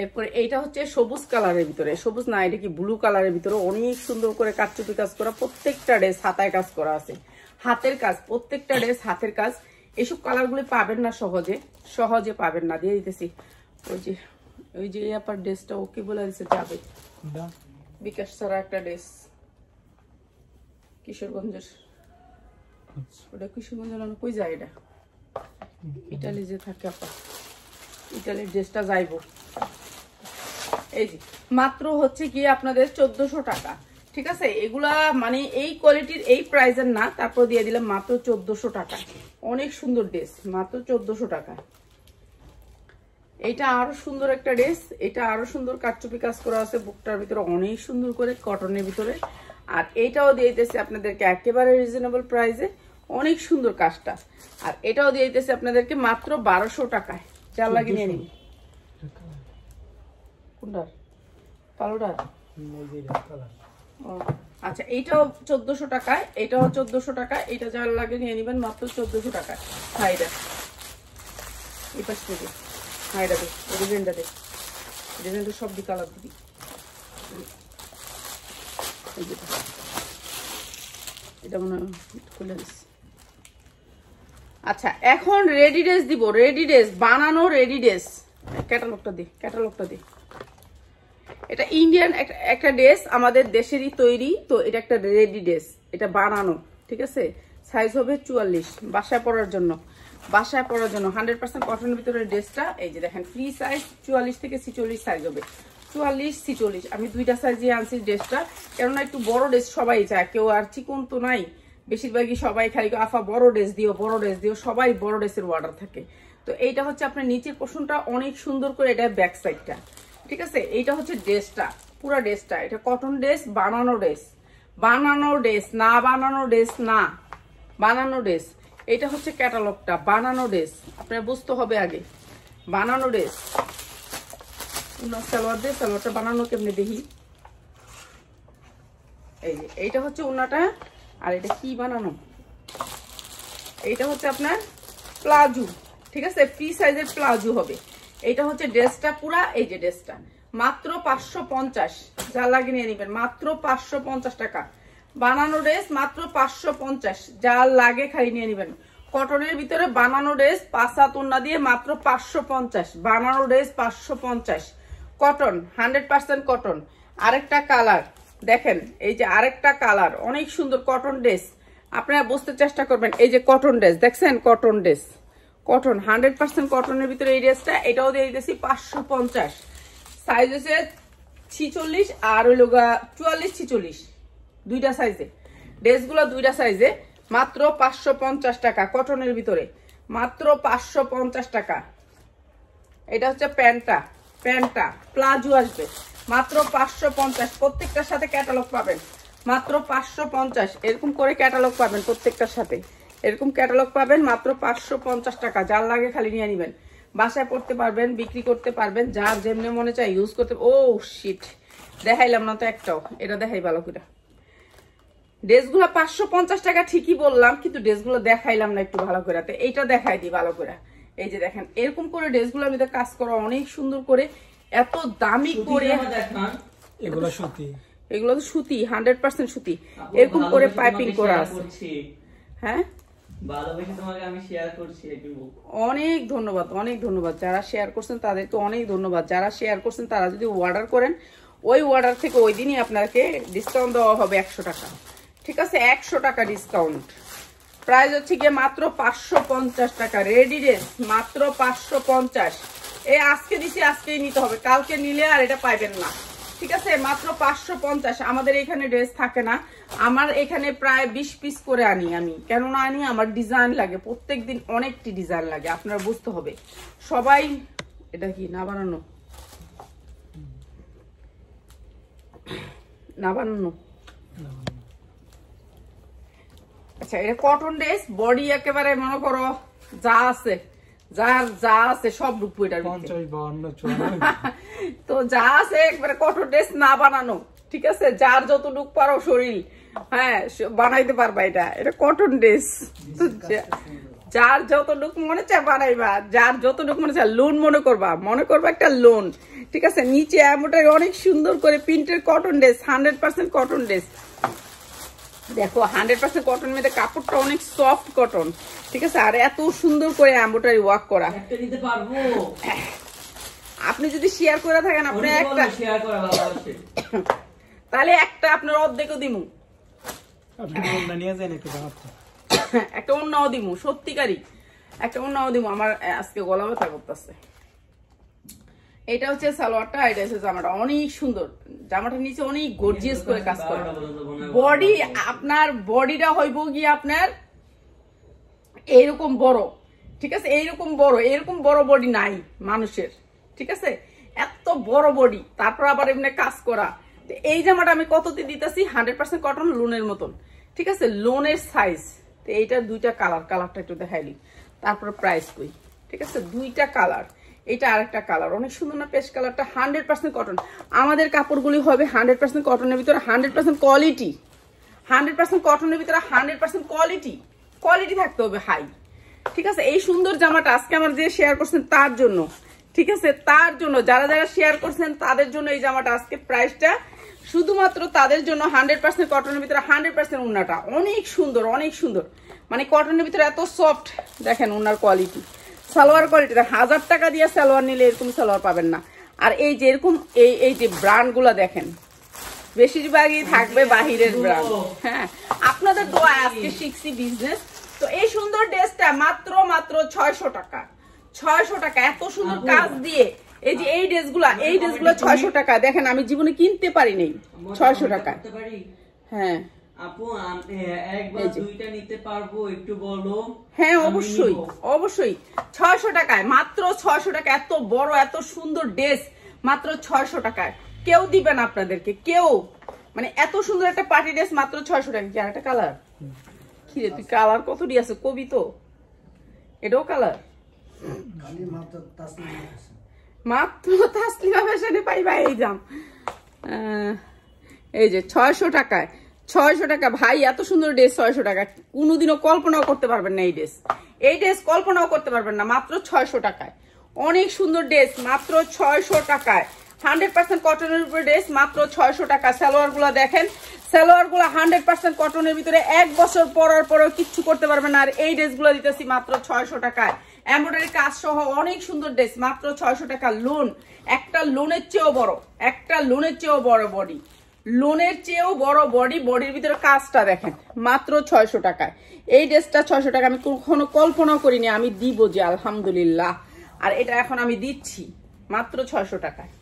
এরপরে এইটা হচ্ছে সবুজ কালারের ভিতরে, সবুজ না এটা কি ব্লু কালারের ভিতরে, অনেক সুন্দর করে কাটচুপি কাজ করা। প্রত্যেকটা ড্রেস হাতায় কাজ করা আছে, হাতের কাজ, প্রত্যেকটা ড্রেস হাতের কাজ। এসব কালারগুলো পাবেন না সহজে পাবেন না। দিয়ে দিতেছি ওই যে আপনার ড্রেসটা ওকে বলে দিচ্ছে যাবে, বিকাশ ছাড়া একটা ড্রেস কিশোরগঞ্জের, ওটা কিশোরগঞ্জের কই যায়, এটা ইটালি যে থাকে আপা, ইটালির ড্রেসটা যাইবো। এই যে মাত্র হচ্ছে কি আপনাদের 1400 টাকা। ঠিক আছে, এগুলা মানে এই কোয়ালিটির এই প্রাইসের না, তারপর দিয়ে দিলাম মাত্র 1400 টাকা। অনেক সুন্দর ড্রেস, মাত্র 1400 টাকা। এটা আরো সুন্দর একটা ড্রেস, এটা আরো সুন্দর কাটচুপি কাজ করা আছে বুকটার ভিতরে অনেক সুন্দর করে কটনের ভিতরে। আর এইটাও দিয়ে দিতেছে আপনাদেরকে একেবারে রিজনেবল প্রাইসে, অনেক সুন্দর কাজটা। আর এটাও দিয়ে দিতেছে আপনাদেরকে মাত্র 1200 টাকায়। চার লাগে নিয়ে নিন। কোনটার? কালোটার? আচ্ছা, এইটাও 1400 টাকায়, এটাও 1400 টাকা। এটা যার লাগে নিয়ে নিবেন মাত্র 1400 টাকায়। হ্যাঁ, এটা এই পাশ থেকে, হ্যাঁ এটা দে, ডিজাইনটা দে, ডিজাইনটা সব দি কালার দিবি। এটা মনে হয় খুলে দিচ্ছি। আচ্ছা, এখন রেডি ড্রেস দিব, রেডি ড্রেস বানানো, রেডি ড্রেস। ক্যাটালগটা দে, ক্যাটালগটা দে। এটা ইন্ডিয়ান একটা ড্রেস, আমাদের দেশেরই তৈরি। তো এটা একটা রেডি ড্রেস, এটা বানানো, ঠিক আছে। সাইজ হবে 44, বাসায় পরার জন্য, বাসায় পরার জন্য 100% কটনের ভিতরে ড্রেসটা। এই যে দেখেন, ফ্রি সাইজ 44 থেকে 46 সাইজ হবে। 44, 46 আমি দুইটা সাইজে আনছি ড্রেসটা, কেননা একটু বড় ড্রেস সবাই চায়, কেউ আর চিকন তো নাই, বেশিরভাগই সবাই খালি আফা বড় ড্রেস দিও, বড় ড্রেস দিও, সবাই বড় ড্রেসের অর্ডার থাকে। তো এইটা হচ্ছে আপনার নিচের পোর্শনটা অনেক সুন্দর করে, এটা ব্যাক সাইডটা, ঠিক আছে। এইটা হচ্ছে ড্রেসটা, পুরো ড্রেসটা। এটা কটন ড্রেস, বানানো ড্রেস, বানানো ড্রেস না, বানানো ড্রেস না, বানানো ড্রেস। এটা হচ্ছে ক্যাটালগটা, বানানো ড্রেস, আপনার বুঝতে হবে আগে বানানো ড্রেস। সালোয়ার ড্রেস, সালোয়ারটা বানানো কেমনে দেখি। এই যে এইটা হচ্ছে ওনাটা। আর এটা কি বানানো, এইটা হচ্ছে আপনার প্লাজো, ঠিক আছে, ফ্রি সাইজের প্লাজো হবে। এইটা হচ্ছে ড্রেসটা পুরা। এই যে ড্রেসটা মাত্র 550, যা লাগে নিয়ে নিবেন মাত্র 550 টাকা। বানানো ড্রেস মাত্র 550, যা লাগে খালি নিয়ে নিবেন। কটনের ভিতরে বানানো ড্রেস, 5 হাত ওড়না দিয়ে মাত্র 550, বানানো ড্রেস 550, কটন, 100% কটন। আরেকটা কালার দেখেন, এই যে আরেকটা কালার, অনেক সুন্দর কটন ড্রেস। আপনারা বুঝতে চেষ্টা করবেন, এই যে কটন ড্রেস দেখছেন, কটন ড্রেস, কটন 100% কটনের ভিতরে এই ড্রেসটা। এটাও দিয়ে দিতেছি 550, সাইজ হচ্ছে 46 আর ওই লোগা 44, 46, দুইটা সাইজে ড্রেসগুলো, দুইটা সাইজে মাত্র 550 টাকা কটনের ভিতরে, মাত্র 550 টাকা। এটা হচ্ছে প্যান্টটা, প্যান্টটা প্লাজো আসবে মাত্র 550। প্রত্যেকটার সাথে ক্যাটালগ পাবেন মাত্র 550, এরকম করে ক্যাটালগ পাবেন প্রত্যেকটার সাথে, এরকম ক্যাটালগ পাবেন মাত্র 550 টাকা। যার লাগে খালি নিয়ে নিবেন, বাসায় পড়তে পারবেন, বিক্রি করতে পারবেন, যার যেমনি মনে চায় ইউজ করতে। ও শিট, দেখাইলাম না তো একটাও, এটা দেখাই ভালো করে। ড্রেসগুলো 550 টাকা ঠিকই বললাম, কিন্তু ড্রেসগুলো দেখাইলাম না একটু ভালো করে। এইটা দেখাই দিই ভালো করে। এই যে দেখেন, এরকম করে ড্রেসগুলো আমি কাজ করা অনেক সুন্দর করে, এত দামি করে। এগুলো সুতি, এগুলো তো সুতি, 100% সুতি, এরকম করে পাইপিং করা আছে। হ্যাঁ, ভালোবেসে তোমাকে আমি শেয়ার করছি। অনেক ধন্যবাদ, অনেক ধন্যবাদ যারা শেয়ার করছেন, তাদেরকে অনেক ধন্যবাদ। যারা শেয়ার করছেন তারা যদি অর্ডার করেন, ওই অর্ডার থেকে ওই দিনই আপনাকে ডিসকাউন্ট দেওয়া হবে 100 টাকা, ঠিক আছে, 100 টাকা ডিসকাউন্ট। প্রাইস হচ্ছে গিয়ে মাত্র 550 টাকা। রেডি ড্রেস মাত্র 550। এই আজকে দিছি, আজকেই নিতে হবে, কালকে নিলে আর এটা পাইবেন না, ঠিক আছে। মাত্র 550। আমাদের এখানে ড্রেস থাকে না, আমার এখানে প্রায় 20 পিস করে আনি আমি। কেননা আনি, আমার ডিজাইন লাগে, প্রত্যেক দিন অনেকটি ডিজাইন লাগে, আপনারা বুঝতে হবে সবাই। এটা কি না বানানো, না বানানো, আচ্ছা। এটা কটন ড্রেস, বডি একেবারে মনে করো যা আছে, যার যা আছে সব ঢুকবো এটার তো যা আছে একবারে কটন ড্রেস না বানানো, ঠিক আছে। যার যতটুক পারো শরীর, হ্যাঁ বানাইতে পারবা। এটা এটা কটন ড্রেস, যার যতটুক মনে চায় বানাইবা, যার যতটুক মনে চায়। লোন মনে করবা একটা লোন, ঠিক আছে। নিচে এমনটাই অনেক সুন্দর করে প্রিন্টের কটন ড্রেস, 100% কটন ড্রেস। দেখো 100% কটন মধ্যে কাপড়টা অনেক সফট কটন, ঠিক আছে। আর এত সুন্দর করে এমব্রয়ডারি ওয়ার্ক করা। আপনি যদি শেয়ার করে থাকেন, আপনি একটা তাহলে একটা আপনার অর্ধেকও দিমু, একটা অন্যও দিমু, সত্যিকারই একটা অন্যও দিমু। আমার আজকে গলা ব্যথা করতেছে। এটা হচ্ছে সালোয়ারটা, এটা হচ্ছে জামাটা, অনেক সুন্দর। জামাটার নিচে অনেক গর্জিয়াস করে কাজ করে। বডি, আপনার বডিটা হইব গিয়ে আপনার এইরকম বড়, ঠিক আছে, এইরকম বড়, এরকম বড় বডি নাই মানুষের, ঠিক আছে, এত বড় বডি, তারপর আবার এমনি কাজ করা। এই জামাটা আমি কততে দিতেছি? 100% কটন, লোনের মতন, ঠিক আছে, লোনের সাইজ। তো এইটা দুইটা কালার, কালারটা একটু দেখাইলি, তারপর প্রাইস কই। ঠিক আছে, দুইটা কালার, এটা আরেকটা কালার, অনেক সুন্দর না পেস্ট কালারটা? 100% কটন। আমাদের কাপড়গুলি হবে 100% কটনের ভিতরে, 100% কোয়ালিটি, 100% কটনের ভিতরে 100% কোয়ালিটি, কোয়ালিটি থাকতে হবে হাই। ঠিক আছে, এই সুন্দর জামাটা আজকে আমার যে শেয়ার করছেন তার জন্য, ঠিক আছে, তার জন্য, যারা যারা শেয়ার করছেন তাদের জন্য এই জামাটা আজকে প্রাইসটা শুধুমাত্র তাদের জন্য। 100% কটনের ভিতরে 100% উন্নাটা অনেক সুন্দর, অনেক সুন্দর, মানে কটনের ভিতরে এত সফট। দেখেন উন্নার কোয়ালিটি, সালোয়ার কোয়ালিটি 1000 টাকা দিয়ে সালোয়ার নিলে এরকম সালোয়ার পাবেন না। আর এই যে এরকম এই যে ব্র্যান্ড গুলা দেখেন, বেশিরভাগই থাকবে বাহিরের ব্র্যান্ড। হ্যাঁ, আপনাদের দোয়া আজকে শিখছি বিজনেস। তো এই সুন্দর ড্রেসটা মাত্র 600 টাকা, 600 টাকা, এত সুন্দর কাজ দিয়ে। এই যে এই ড্রেসগুলা 600 টাকা। দেখেন আমি জীবনে কিনতে পারি নাই 600 টাকা। হ্যাঁ আপু, একবার দুইটা নিতে পারবো, একটু বলো। হ্যাঁ অবশ্যই, অবশ্যই 600 টাকায়, মাত্র 600 টাকা। এত বড় এত সুন্দর ড্রেস মাত্র 600 টাকায় কেউ দিবে না আপনাদেরকে, কেউ, মানে এত সুন্দর একটা পার্টি ড্রেস মাত্র 600 টাকা। কি আরেকটা কালার? কি রে তুই কালার কত দিয়ে আছে কবি? তো এটাও কালার, মাত্র তাসলিমা ফ্যাশনে পাইবা এই জাম। এই যে 600 টাকায়, 600 টাকা ভাই, এত সুন্দর ড্রেস 600 টাকা। কোনোদিনও কল্পনাও করতে পারবেন না এই ড্রেস, এই ড্রেস কল্পনাও করতে পারবেন না, মাত্র 600 টাকায়। অনেক সুন্দর ড্রেস মাত্র 600 টাকায়। 100% কটনের উপরে ড্রেস মাত্র 600 টাকা। সালোয়ার গুলা দেখেন, সালোয়ার গুলা 100% কটনের ভিতরে, 1 বছর পরার পরেও কিচ্ছু করতে পারবেন না। আর এই ড্রেস গুলো দিতেছি মাত্র 600 টাকায়, এমব্রয়ডারি কাজ সহ অনেক সুন্দর ড্রেস মাত্র 600 টাকা। লোন, একটা লোনের চেয়েও বড়, একটা লোনের চেয়েও বড় বডি, লোনের চেয়েও বড় বডি, বডির ভিতরে কাজটা দেখেন মাত্র 600 টাকায়। এই ড্রেসটা 600 টাকা আমি কখনো কল্পনাও করিনি আমি দিব যে, আলহামদুলিল্লাহ। আর এটা এখন আমি দিচ্ছি মাত্র 600 টাকায়।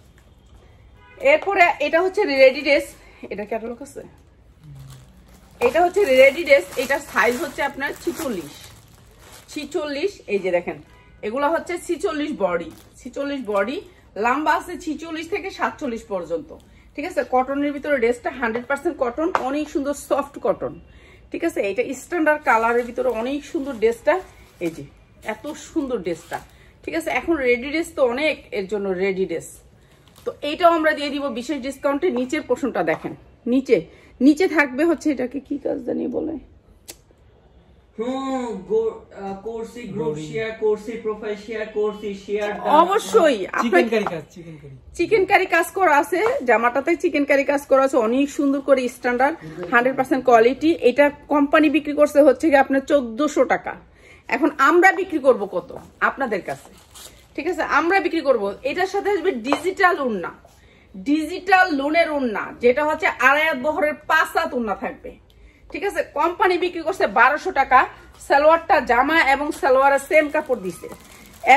এরপরে এটা হচ্ছে রেডি ড্রেস, এটা ক্যাটালগ আছে, এটা হচ্ছে রেডি ড্রেস। এটার সাইজ হচ্ছে আপনার 46। এই যে দেখেন, এগুলো হচ্ছে 46 বডি, 46 বডি, লম্বা আছে 46 থেকে 47 পর্যন্ত। ঠিক আছে, কটনের ভিতরে ড্রেসটা 100% কটন, অনেক সুন্দর সফট কটন। ঠিক আছে, এটা স্ট্যান্ডার্ড কালারের ভিতরে অনেক সুন্দর ড্রেসটা। এই যে এত সুন্দর ড্রেসটা। ঠিক আছে, এখন রেডি ড্রেস তো অনেক, এর জন্য রেডি ড্রেস। তো এইটাও আমরা দিয়ে দিব বিশেষ ডিসকাউন্টে। নিচের পোর্শনটা দেখেন, নিচে নিচে থাকবে হচ্ছে, এটাকে কি কাজ জানি বলে, অবশ্যই চিকেন কারি কাজ করা আছে, জামাটাতে চিকেন কারি কাজ করা আছে, অনেক সুন্দর করে স্ট্যান্ডার্ড 100% কোয়ালিটি। এটা কোম্পানি বিক্রি করছে হচ্ছে কি আপনার 1400 টাকা। এখন আমরা বিক্রি করব কত আপনাদের কাছে? ঠিক আছে, আমরা বিক্রি করব, এটার সাথে আসবে ডিজিটাল ওড়না, ডিজিটাল লোনের ওড়না, যেটা হচ্ছে 2.5 বহরের 5 হাত ওড়না থাকবে। ঠিক আছে, কোম্পানি বিক্রি করছে 1200 টাকা। সালোয়ারটা জামা এবং সালোয়ারের সেম কাপড় দিছে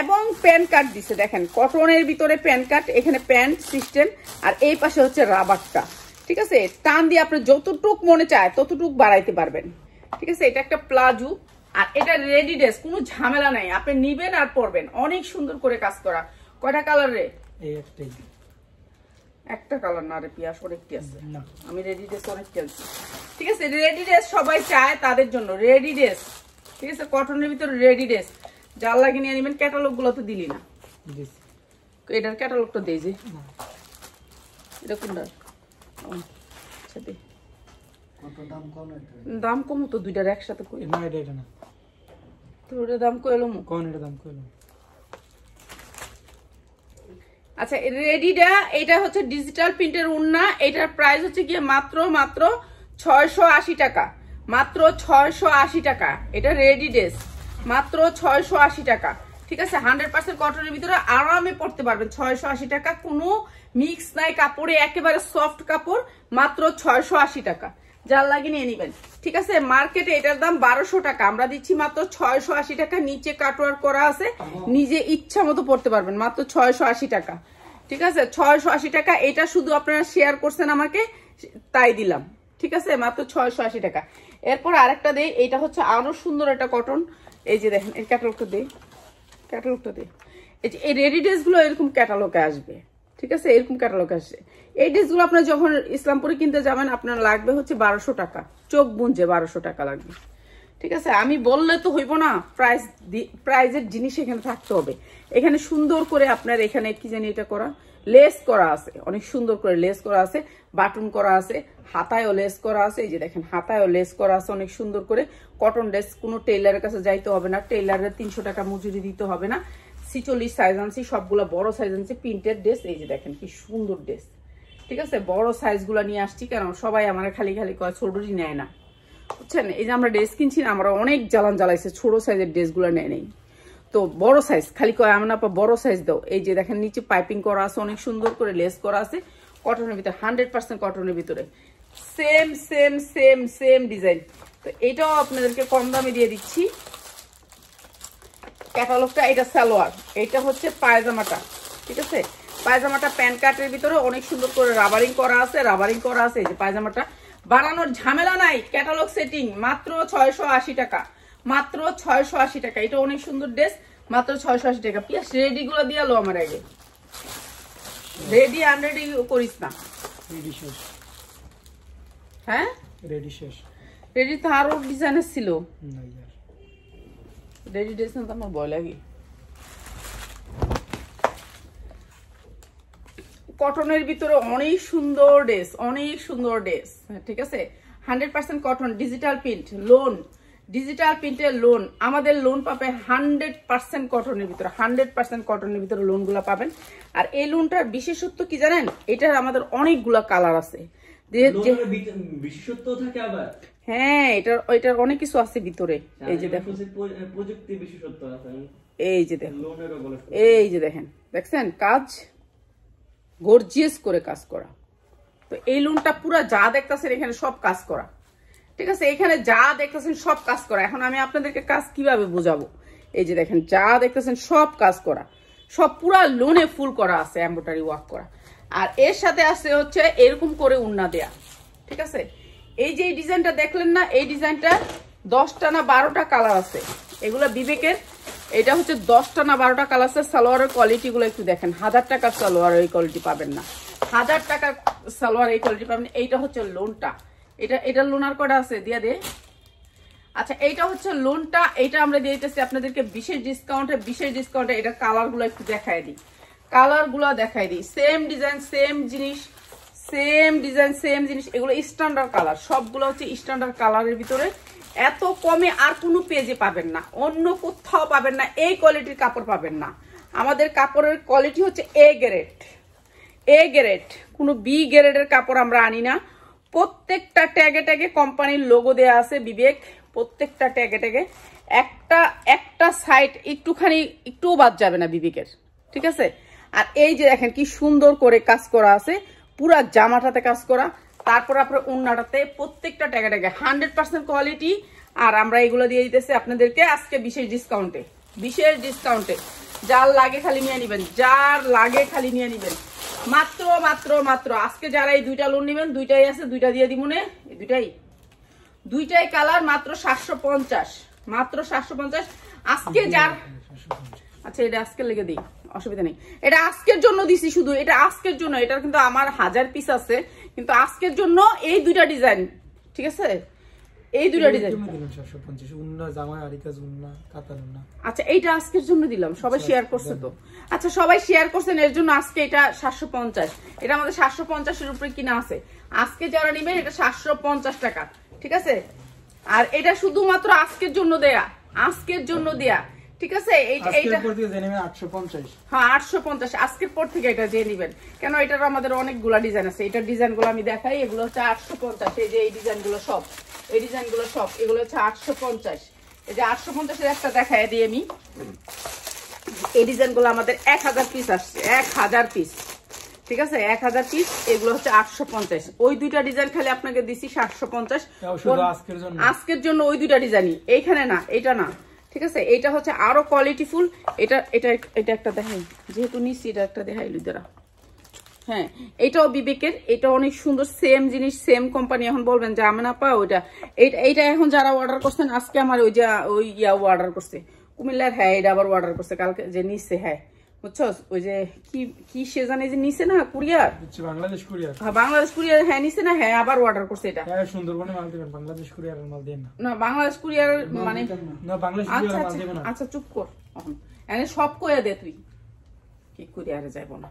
এবং প্যান্ট কাট দিছে। দেখেন কটনের ভিতরে প্যান্ট কাট, এখানে প্যান্ট সিস্টেম, আর এই পাশে হচ্ছে রাবারটা। ঠিক আছে, টান দিয়ে আপনি যতটুক মনে চায় ততটুক বাড়াইতে পারবেন। ঠিক আছে, এটা একটা প্লাজো, আর এটা রেডি ড্রেস, কোনো ঝামেলা নাই, আপনি নিবেন আর পরবেন। অনেক সুন্দর করে কাজ করা। কয়টা কালার রে? একটা কালার না রে পিয়াস, অনেকটি আছে। আমি রেডি ড্রেস অনেক খেলছি। ঠিক আছে, রেডি ড্রেস সবাই চায়, তাদের জন্য রেডি ড্রেস। ঠিক আছে, কটনের ভিতরে রেডি ড্রেস, যার লাগে নিয়ে নেবেন। ক্যাটালগ গুলো তো দিলি না, এটার ক্যাটালগটা দেই যে, এটা কোনটা? আচ্ছা দে, দাম কম তো দুইটার একসাথে কই না, এটা না তো, ওটা দাম কইলাম কোন, এটা দাম কইলাম। আচ্ছা, রেডিটা এটা হচ্ছে ডিজিটাল প্রিন্টের ওড়না, এটার প্রাইস হচ্ছে কি মাত্র 680 টাকা, মাত্র 680 টাকা। এটা রেডি ড্রেস মাত্র 680 টাকা। ঠিক আছে, 100% কটনের ভিতরে আরামে পড়তে পারবেন। 680 টাকা, কোনো মিক্স নাই কাপড়ে, একেবারে সফট কাপড়, মাত্র 680 টাকা। যার লাগে নিয়ে নিবেন। ঠিক আছে, মার্কেটে এটার দাম 1200 টাকা, আমরা দিচ্ছি মাত্র 680 টাকা। নিচে কাটওয়ার্ক করা আছে, নিজে ইচ্ছা মতো পড়তে পারবেন, মাত্র 680 টাকা। ঠিক আছে, 680 টাকা। এটা শুধু আপনারা শেয়ার করছেন আমাকে, তাই দিলাম। ঠিক আছে, মাত্র 680 টাকা। এরপর আরেকটা দেই, এটা হচ্ছে আরো সুন্দর একটা কটন। এই যে দেখেন, এর ক্যাটালগটা দেই, ক্যাটালগটা দেই। এই রেডি ড্রেসগুলো এরকম ক্যাটালগে আসবে, ঠিক আছে, এরকম ক্যাটালগে আসবে। এই ড্রেসগুলো আপনার যখন ইসলামপুরে কিনতে যাবেন আপনার লাগবে হচ্ছে 1200 টাকা, চোখ বুঞ্জে 1200 টাকা লাগবে, ঠিক আছে। আমি বললে তো হইব না, প্রাইজের জিনিস এখানে থাকতে হবে। এখানে সুন্দর করে আপনার এখানে কি জানি এটা করা, লেস করা আছে, অনেক সুন্দর করে লেস করা আছে, বাটন করা আছে, হাতায়ও লেস করা আছে। এই যে দেখেন হাতায়ও লেস করা আছে অনেক সুন্দর করে। কটন ড্রেস, কোনো টেইলারের কাছে যাইতে হবে না, টেইলারের 300 টাকা মজুরি দিতে হবে না। 46 সাইজ আনছি, সবগুলো বড় সাইজ আনছি, প্রিন্টেড ড্রেস। এই যে দেখেন কি সুন্দর ড্রেস, ঠিক আছে। বড় সাইজগুলো নিয়ে আসছি, কারণ সবাই আমার খালি খালি কয় ছোটই নেয় না, বুঝছেন। এই যে আমরা ড্রেস কিনছি না, আমরা অনেক জ্বালান জ্বালাইছে, ছোট সাইজের ড্রেসগুলো নেয় নেই, তো বড় সাইজ খালি কয় আমার আপা বড় সাইজ দাও। এই যে দেখেন নিচে পাইপিং করা আছে, অনেক সুন্দর করে লেস করা আছে, কটনের ভিতরে 100% কটনের ভিতরে, same same same same design. তো এটাও আপনাদেরকে কম দামে দিয়ে দিচ্ছি ক্যাটালগটা। এটা সালোয়ার, এটা হচ্ছে পায়জামাটা, ঠিক আছে। পায়জামাটা প্যান্ট কাটের ভিতরে অনেক সুন্দর করে রাবারিং করা আছে, রাবারিং করা আছে। এই যে পায়জামাটা বানানোর ঝামেলা নাই, ক্যাটালগ সেটিং, মাত্র 680 টাকা, মাত্র 680 টাকা। এটা অনেক সুন্দর ড্রেস, মাত্র 680 টাকা। প্লাস রেডি গুলো দিয়ে লো আমার আগে, রেডি আনরেডি করিস না। রেডি শেষ, হ্যাঁ রেডি শেষ, রেডি তো আরো ডিজাইনের ছিল, না ইয়ার রেডি ড্রেস না তো আমার ভয় লাগে। কটনের ভিতরে অনেক সুন্দর ড্রেস, অনেক সুন্দর ড্রেস, ঠিক আছে। 100% cotton, digital print, loan, digital প্রিন্টের লোন। আমাদের লোন পাবে 100% কটনের ভিতরে, 100% কটনের ভিতরে লোনগুলো পাবেন। আর এই লোনটার বিশেষত্ব কি জানেন, এটার আমাদের অনেকগুলা কালার আছে, বিশেষত্ব থাকে আবার। হ্যাঁ, এটার অনেক কিছু আছে ভিতরে। এই যে দেখেন প্রযুক্তি বিশেষত্ব আছে, এই যে দেখেন, লোনেরও বলে, এই যে দেখেন, দেখছেন কাজ গর্জিয়াস করে কাজ করা। তো এই লোনটা পুরো যা দেখতেছেন এখানে সব কাজ করা, ঠিক আছে। এখানে যা দেখতেছেন সব কাজ করা। এখন আমি আপনাদেরকে কাজ কিভাবে বোঝাবো, এই যে দেখেন যা দেখতেছেন সব কাজ করা, সব পুরা লোনে ফুল করা আছে, এমব্রয়ডারি ওয়ার্ক করা। আর এর সাথে আছে হচ্ছে এরকম করে উন্না দেয়া, ঠিক আছে। এই যে এই ডিজাইনটা দেখলেন না, এই ডিজাইনটা 10টা না 12টা কালার আছে, এগুলো বিবেকের। এটা হচ্ছে 10টা না 12টা কালার আছে। সালোয়ারের কোয়ালিটি গুলো একটু দেখেন, 1000 টাকার সালোয়ার এই কোয়ালিটি পাবেন না, 1000 টাকার সালোয়ার এই কোয়ালিটি পাবেন। এইটা হচ্ছে লোনটা, এটা লোনার কটা আছে দিয়া দে। আচ্ছা, এইটা হচ্ছে লোনটা, এইটা আমরা দিয়ে দিতেছি আপনাদেরকে বিশেষ ডিসকাউন্টে। এটা কালার গুলো একটু দেখাই দিই, কালার গুলো দেখাই দিই। সেম ডিজাইন সেম জিনিস, সেম ডিজাইন সেম জিনিস, এগুলো স্ট্যান্ডার্ড কালার, সবগুলো হচ্ছে স্ট্যান্ডার্ড কালারের ভিতরে। এত কমে আর কোনো পেজে পাবেন না, অন্য কোথাও পাবেন না, এই কোয়ালিটির কাপড় পাবেন না। আমাদের কাপড়ের কোয়ালিটি হচ্ছে এ গ্রেড, এ গ্রেড, কোনো বি গ্রেডের কাপড় আমরা আনি না। প্রত্যেকটা ট্যাগে ট্যাগে কোম্পানির লোগো দেয়া আছে বিবেক, প্রত্যেকটা ট্যাগে ট্যাগে একটা সাইড একটুও বাদ যাবে না বিবেকের, ঠিক আছে। আর এই যে দেখেন কি সুন্দর করে কাজ করা আছে, পুরা জামাটাতে কাজ করা, তারপর আপনার উন্নাটাতে, প্রত্যেকটা ট্যাগে ট্যাগে 100% কোয়ালিটি। আর আমরা এগুলো দিয়ে দিতেছি আপনাদেরকে আজকে বিশেষ ডিসকাউন্টে। যার লাগে খালি নিয়ে নিবেন, যার লাগে খালি নিয়ে নিবেন, মাত্র মাত্র মাত্র। আজকে যারা এই দুইটা লোন নিবেন, দুইটাই আছে, দুইটা দিয়ে দিব না, দুইটাই কালার, মাত্র 750, মাত্র 750 আজকে যার। আচ্ছা, এটা আজকে লেগে দিই, অসুবিধা নেই, এটা আজকের জন্য দিছি, শুধু এটা আজকের জন্য। এটা কিন্তু আমার 1000 পিস আছে, কিন্তু আজকের জন্য এই দুইটা ডিজাইন, ঠিক আছে, এই দুইটা ডিজাইন। আচ্ছা, এইটা আজকের জন্য দিলাম, সবাই শেয়ার করছে তো। আচ্ছা, সবাই শেয়ার করছেন, এর জন্য আজকে এটা 750। এটা আমাদের 750-এর উপরে কিনা আছে। আজকে যারা নিবেন এটা 750 টাকা, ঠিক আছে। আর এটা শুধুমাত্র আজকের জন্য দেয়া, আজকের জন্য দেয়া, ঠিক আছে। এইটা 850, হ্যাঁ 850 আজকের পর থেকে এটা যে নিবেন, কেন এটার আমাদের অনেকগুলা ডিজাইন আছে। এটার ডিজাইনগুলো আমি দেখাই, এগুলো হচ্ছে 850। এই যে এই ডিজাইনগুলো সব, এগুলো হচ্ছে 850। এই যে 850-এর একটা দেখাই দিই আমি। এই ডিজাইনগুলো আমাদের 1000 পিস আসছে, 1000 পিস, ঠিক আছে, 1000 পিস। এগুলো হচ্ছে 850। ওই দুইটা ডিজাইন খালি আপনাকে দিছি 750 আজকের জন্য। ওই দুইটা ডিজাইনই, এইখানে না, এটা না, ঠিক আছে। এইটা হচ্ছে আরো কোয়ালিটিফুল। এটা একটা দেখাই, যেহেতু নিচ্ছি এটা একটা দেখাই লুদেরা। হ্যাঁ, এটাও বিবেকের, এটা অনেক সুন্দর, সেম জিনিস সেম কোম্পানি। এখন বলবেন যে আমি না পা ওইটা, এইটা এখন যারা অর্ডার করছেন, আজকে আমার ওই অর্ডার করছে কুমিল্লার, হ্যাঁ এটা আবার অর্ডার করছে কালকে যে নিচ্ছে, হ্যাঁ বুঝছস ওই যে কি কি সে জানে যে নিছে না কুরিয়ার, হচ্ছে বাংলাদেশ কুরিয়ার। হ্যাঁ বাংলাদেশ কুরিয়ার, হ্যাঁ নিছে না, হ্যাঁ আবার অর্ডার করছে এটা। হ্যাঁ সুন্দরবনে মাল দিবেন, বাংলাদেশ কুরিয়ারের মাল দেন না। না বাংলাদেশ কুরিয়ার মানে না বাংলাদেশ আচ্ছা কুরিয়ারের মাল আচ্ছা দেব না। আচ্ছা চুপ কর, এনে সব কইয়া দে তুই, কি কুরিয়ারে যাইব না।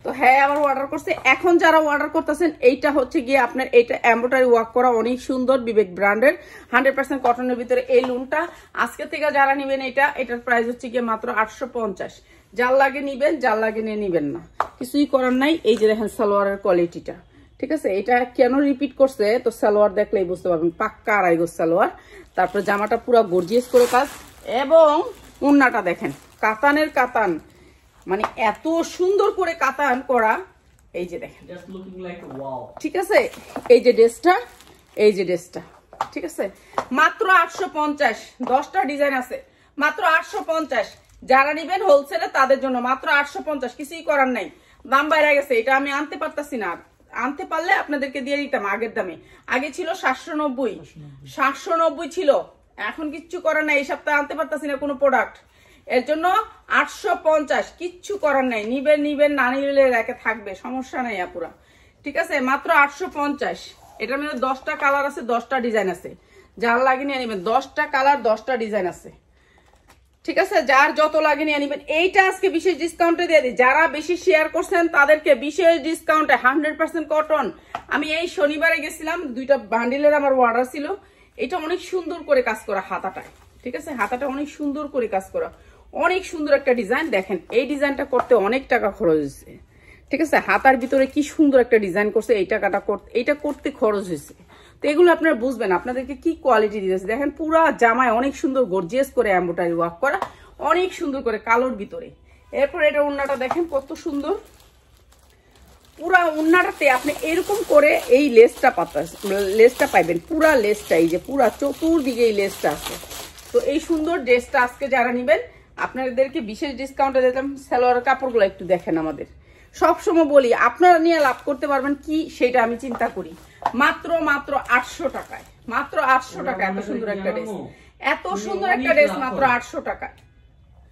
তো হ্যাঁ আবার অর্ডার করছে। এখন যারা অর্ডার করতেছেন এইটা হচ্ছে গিয়ে আপনার এইটা এমব্রয়ডারি ওয়ার্ক করা অনেক সুন্দর বিবেক ব্র্যান্ডের 100% কটনের ভিতরে এই লুনটা। আজকে থেকে যারা নিবেন এটার প্রাইস হচ্ছে গিয়ে মাত্র 850। যার লাগে নিবেন, যার লাগে নিয়ে নিবেন না, কিছুই করার নাই। এই যে দেখেন সালোয়ারের কোয়ালিটিটা, ঠিক আছে। এটা কেন রিপিট করছে তো সালোয়ার দেখলেই বুঝতে পারবেন, পাক্কা 2.5 গজ সালোয়ার। তারপর জামাটা পুরো গর্জিয়াস করে কাজ, এবং ওন্নাটা দেখেন কাতানের কাতান, মানে এত সুন্দর করে কাতান করা। এই যে দেখেন ঠিক আছে, এই যে ড্রেসটা, এই যে ড্রেসটা, ঠিক আছে মাত্র 850। 10টা ডিজাইন আছে, মাত্র 850। যারা নিবেন হোলসেলে তাদের জন্য মাত্র 850, কিছুই করার নাই। দাম বাইরে গেছে, এটা আমি আনতে পারতাছি না, আনতে পারলে আপনাদেরকে দিয়ে দিতাম আগের দামে। আগে ছিল 790 ছিল, এখন কিচ্ছু করার নাই। এই সপ্তাহে আনতে পারতাছি না কোনো প্রোডাক্ট, এর জন্য 850, কিচ্ছু করার নাই। নিবেন নিবেন, না নিলে রেখে থাকবে, সমস্যা নাই আপুরা, ঠিক আছে। মাত্র 850। এটার মধ্যে 10টা কালার আছে, 10টা ডিজাইন আছে, যার লাগে নিয়ে নিবেন। 10টা কালার, 10টা ডিজাইন আছে, ঠিক আছে। যার যত লাগে নিয়ে নিবেন। এইটা আজকে বিশেষ ডিসকাউন্টে দিয়ে দিই, যারা বেশি শেয়ার করছেন তাদেরকে বিশেষ ডিসকাউন্টে 100% কটন। আমি এই শনিবারে গেছিলাম, 2টা বান্ডিলের আমার অর্ডার ছিল। এটা অনেক সুন্দর করে কাজ করা হাতাটায়, ঠিক আছে। হাতাটা অনেক সুন্দর করে কাজ করা, অনেক সুন্দর একটা ডিজাইন। দেখেন এই ডিজাইনটা করতে অনেক টাকা খরচ হয়েছে, ঠিক আছে। হাতার ভিতরে কি সুন্দর একটা ডিজাইন করছে, এইটা করতে খরচ হয়েছে। তো এগুলো আপনারা বুঝবেন, আপনাদেরকে কি কোয়ালিটি দিয়েছে। দেখেন পুরা জামায় অনেক সুন্দর গর্জিয়াস করে এমব্রয়ডারি ওয়ার্ক করা, অনেক সুন্দর করে কালোর ভিতরে। এরপর এটা ওন্নাটা দেখেন কত সুন্দর, পুরা ওন্নাটাতে আপনি এরকম করে এই লেসটা পাইবেন, পুরা লেসটা, এই যে পুরা চতুর্দিকে এই লেসটা আছে। তো এই সুন্দর ড্রেসটা আজকে যারা নিবেন আপনাদেরকে বিশেষ ডিসকাউন্টে দিতাম। সালোয়ার কাপড়গুলো একটু দেখেন, আমাদের সবসময় বলি আপনারা নিয়ে লাভ করতে পারবেন কি, সেটা আমি চিন্তা করি। মাত্র 800 টাকায়, মাত্র 800 টাকা এত সুন্দর একটা ড্রেস, এত সুন্দর একটা ড্রেস মাত্র 800 টাকায়।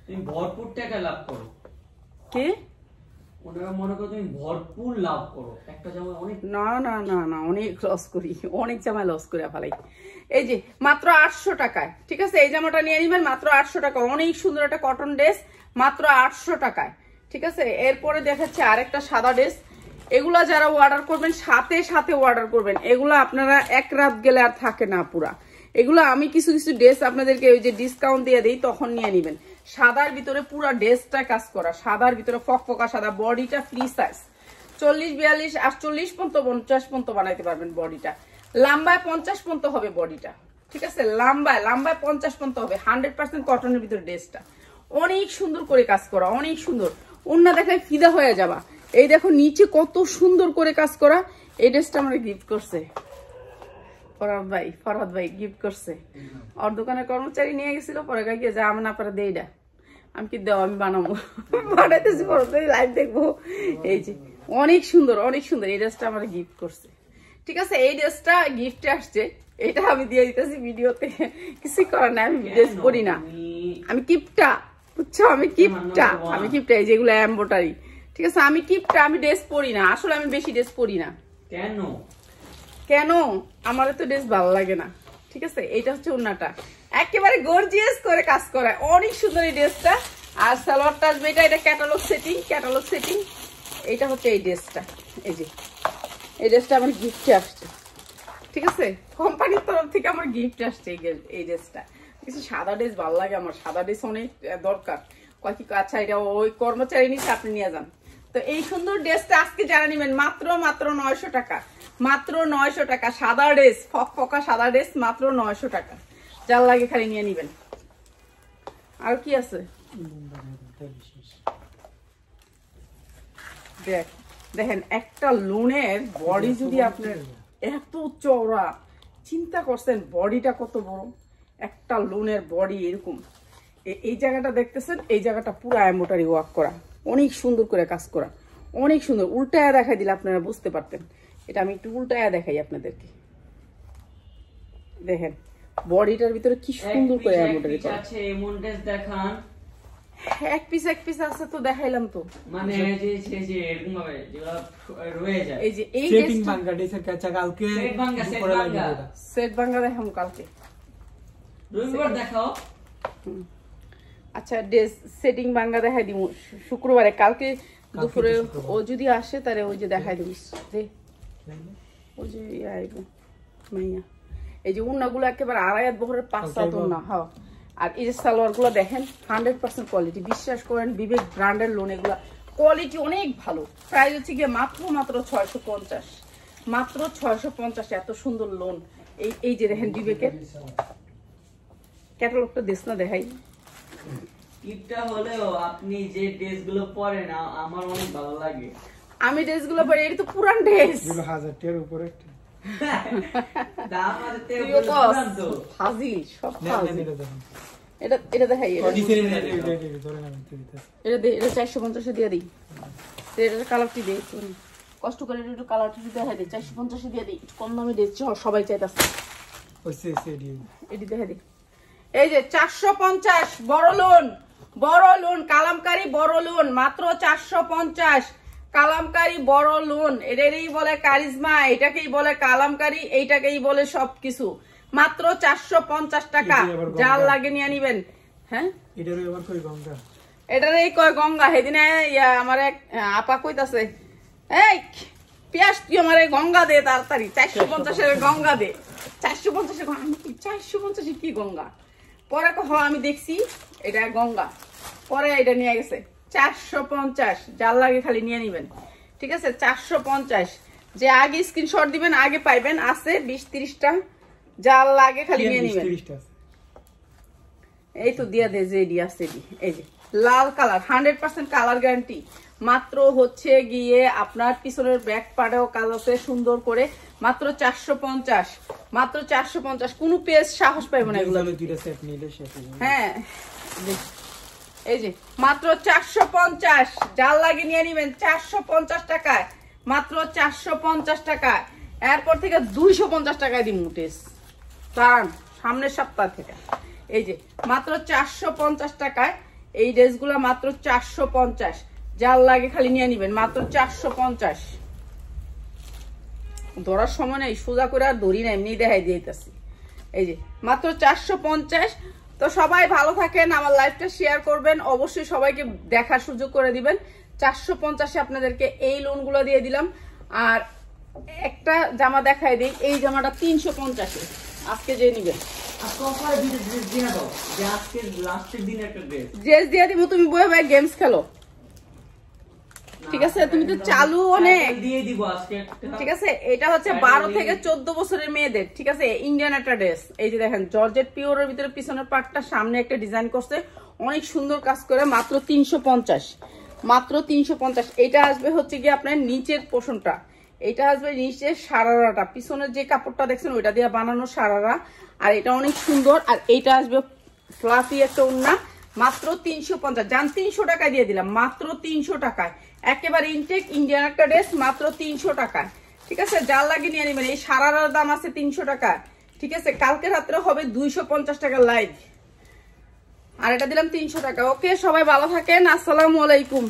তুমি ভরপুর টাকা লাভ করো, কি ওনারা মনে করো তুমি ভরপুর লাভ করো একটা জামায়। অনেক না না না না, অনেক লস করি, অনেক জামায় লস করে ফেলাই। এই যে মাত্র 800 টাকায়, ঠিক আছে। এই জামাটা নিয়ে নিবেন মাত্র 800 টাকা, অনেক সুন্দর একটা কটন ড্রেস মাত্র 800 টাকায়, ঠিক আছে। এরপরে দেখাচ্ছে আরেকটা সাদা ড্রেস। এগুলা যারা অর্ডার করবেন সাথে সাথে অর্ডার করবেন, এগুলা আপনারা এক রাত গেলে আর থাকে না পুরা। এগুলো আমি কিছু কিছু ড্রেস আপনাদেরকে ওই যে ডিসকাউন্ট দিয়ে দিই, তখন নিয়ে নিবেন। সাদার ভিতরে পুরা ড্রেসটা কাজ করা, সাদার ভিতরে ফকফকা সাদা, বডিটা ফ্রি সাইজ 40, 42, 48, 50 পর্যন্ত বানাইতে পারবেন। বডিটা লম্বায় 50 পর্যন্ত হবে বডিটা, ঠিক আছে। লম্বায় 50 পর্যন্ত হবে। 100% কটনের ভিতরে ড্রেসটা অনেক সুন্দর করে কাজ করা, অনেক সুন্দর। ওন্না দেখায় ফিদা হয়ে যাবা। এই দেখো নিচে কত সুন্দর করে কাজ করা। এই ড্রেসটা আমরা গিফট করছে ফরহাদ ভাই গিফট করছে। ওর দোকানের কর্মচারী নিয়ে গেছিল, পরে গিয়ে যা আমার আপনারা দেইডা, আমি কি দেও, আমি বানাবো, বানাইতেছি, লাইভ দেখবো। এই যে অনেক সুন্দর, অনেক সুন্দর। এই ড্রেসটা আমার গিফট করছে, ঠিক আছে। এই ড্রেসটা গিফটে আসছে, এটা আমি দিয়ে দিতেছি ভিডিওতে, কিছু করার নাই। আমি ড্রেস করি না, আমি কিপটা, বুঝছো, আমি কিপটা, আমি কিপটা। এই যেগুলো এমব্রয়ডারি, ঠিক আছে। আমি কিপটা, আমি ড্রেস পরি না, আসলে আমি বেশি ড্রেস পরি না। কেন কেন আমার তো ড্রেস ভালো লাগে না, ঠিক আছে। এটা হচ্ছে ওন্নাটা, একেবারে গর্জিয়াস করে কাজ করা, অনেক সুন্দর এই ড্রেসটা। আর সালোয়ারটা আসবে এটা ক্যাটালগ সেটিং। এটা হচ্ছে এই ড্রেসটা, এই যে এই ড্রেসটা আমার গিফটে আসছে, ঠিক আছে। কোম্পানির তরফ থেকে আমার গিফট আসছে এই ড্রেসটা। কিছু সাদা ড্রেস ভালো লাগে আমার, সাদা ড্রেস অনেক দরকার। কয়েক আচ্ছা এটা ওই কর্মচারী নিচ্ছে, আপনি নিয়ে যান। তো এই সুন্দর ড্রেসটা আজকে যারা নিবেন মাত্র 900 টাকা, মাত্র 900 টাকা। সাদা ড্রেস, ফকফকা সাদা ড্রেস মাত্র 900 টাকা, যার লাগে খালি নিয়ে নিবেন। আর কি আছে দেখেন, একটা লোনের বডি যদি আপনার এত চওড়া, চিন্তা করছেন বডিটা কত বড়। একটা লোনের বডি এরকম, এই জায়গাটা দেখতেছেন, এই জায়গাটা পুরো এমব্রয়ডারি ওয়ার্ক করা, অনেক সুন্দর করে কাজ করা, অনেক সুন্দর। উল্টায়া দেখাই দিলে আপনারা বুঝতে পারতেন। এটা আমি একটু উল্টায়া দেখাই আপনাদেরকে। দেখেন বডিটার ভিতরে কি সুন্দর করে এমব্রয়ডারি করা। আছে এমন ড্রেস দেখান। এক পিস আছে তো দেখাইলাম তো। মানে যে এরকম ভাবে যেগুলো রয়ে যায়। এই যে এই সেটিং ভাঙ্গা ড্রেসের কাছে কালকে সেট ভাঙ্গা দেখাম কালকে। রবিবার দেখাও। আচ্ছা ড্রেস সেটিং ভাঙ্গা দেখাই দিব শুক্রবারে। কালকে দুপুরে ও যদি আসে তাহলে ওই যে দেখাই দিবি রে। ওই যে আইব মাইয়া। এই যে উন্নাগুলো একেবারে আড়াই হাত বহরের 5 উন্না। হ্যাঁ আর এই যে সালোয়ার গুলো দেখেন 100% কোয়ালিটি। বিশ্বাস করেন বিবেক ব্র্যান্ডের লোন, এগুলা কোয়ালিটি অনেক ভালো। প্রাইস হচ্ছে গিয়ে মাত্র 650, মাত্র 650। এত সুন্দর লোন। এই যে দেখেন বিবেকের ক্যাটালগটা দেশ না দেখাই। কিপটা হলেও আপনি যে ড্রেসগুলো পরেন আমার অনেক ভালো লাগে। আমি ড্রেসগুলো পরে, এটা তো পুরান ড্রেস। 1000 টাকার উপরে দাম আছে তে পুরান তো ফাজিল সব ফাজিল। এটা দেখুন, এটা দেখাই। এটা দে, এটা 450 দিয়ে দিই। এটা কালারটি দে, কষ্ট করে একটু কালারটি দেখাই দে। 450 দিয়ে দিই, কম দামে দিচ্ছি, সবাই চাইতাছে। এটি দেখাই দিই। এই যে 450 বড় লোন কালামকারী বড় লোন, মাত্র 450 কালামকারী বড় লোন। এটারই বলে কারিজমা, এটাকেই বলে কালামকারী, এইটাকেই বলে সবকিছু। মাত্র 450 টাকা। জাল লাগে নিয়ে নিবেন। হ্যাঁ এটারই কয় গঙ্গা। সেদিনে আমার এক আপা কইতাছে, এই পিয়াস তুই আমার গঙ্গা দে তাড়াতাড়ি, 450 গঙ্গা দে। 450 কি গঙ্গা? পরে আমি দেখছি এটা গঙ্গা, পরে এটা নিয়ে গেছে 450। জাল লাগে খালি নিয়ে নিবেন, ঠিক আছে? 450। যে আগে স্ক্রিনশট দিবেন আগে পাইবেন। আছে 20-30টা, জাল লাগে খালি নিয়ে নিবেন। এই তো দিয়া দে যে এডি আছে। এই যে লাল কালার, 100% কালার গ্যারান্টি। মাত্র হচ্ছে গিয়ে আপনার পিছনের ব্যাক পাড়েও কাজ আছে সুন্দর করে। মাত্র 450, মাত্র 450। কোন পেজ সাহস পাইব না এগুলো। হ্যাঁ এই যে মাত্র 450, জাল লাগে নিয়ে নিবেন 450 টাকায়, মাত্র 450 টাকায়। এরপর থেকে 250 টাকায় দিন মুটেস, কারণ সামনের সপ্তাহ থেকে। এই যে মাত্র 450 টাকায় এই ড্রেসগুলো, মাত্র 450। জাল লাগে খালি নিয়ে নিবেন, মাত্র 450। ধরার সময় নেই, সোজা করে আর ধরি না, এমনি দেখাই দিতেছি। এই যে মাত্র 450। তো সবাই ভালো থাকেন, আমার লাইভটা শেয়ার করবেন, অবশ্যই সবাইকে দেখার সুযোগ করে দিবেন। 450-এ আপনাদেরকে এই লোনগুলো দিয়ে দিলাম। আর একটা জামা দেখাই দিই, এই জামাটা 350-এ আজকে যে নিবেন। ড্রেস দিয়ে দিব, তুমি বয়ে বয়ে গেমস খেলো, ঠিক আছে? তুমি তো চালু অনেক দিয়ে দিব আজকে, ঠিক আছে? এটা হচ্ছে 12 থেকে 14 বছরের মেয়েদের, ঠিক আছে? ইন্ডিয়ান একটা ড্রেস। এই যে দেখেন জর্জেট পিওরের ভিতরে পিছনের পার্টটা, সামনে একটা ডিজাইন করছে, অনেক সুন্দর কাজ করে। মাত্র 350, মাত্র 350। এটা আসবে হচ্ছে কি আপনার নিচের পোর্শনটা, এটা আসবে নিচের সারারাটা, পিছনের যে কাপড়টা দেখছেন ওইটা দিয়ে বানানো সারারা। আর এটা অনেক সুন্দর। আর এইটা আসবে ফ্লাফি একটা ওড়না, মাত্র 350। জান 300 টাকা দিয়ে দিলাম, মাত্র 300 টাকায়। একেবারে ইনটেক ইন্ডিয়ান একটা ড্রেস, মাত্র 300 টাকায়, ঠিক আছে? জাল লাগিয়ে নিয়ে নেবেন। এই সারারার দাম আছে 300 টাকা, ঠিক আছে? কালকে রাত্রে হবে 250 টাকা লাইভ, আর এটা দিলাম 300 টাকা। ওকে, সবাই ভালো থাকেন, আসসালামু আলাইকুম।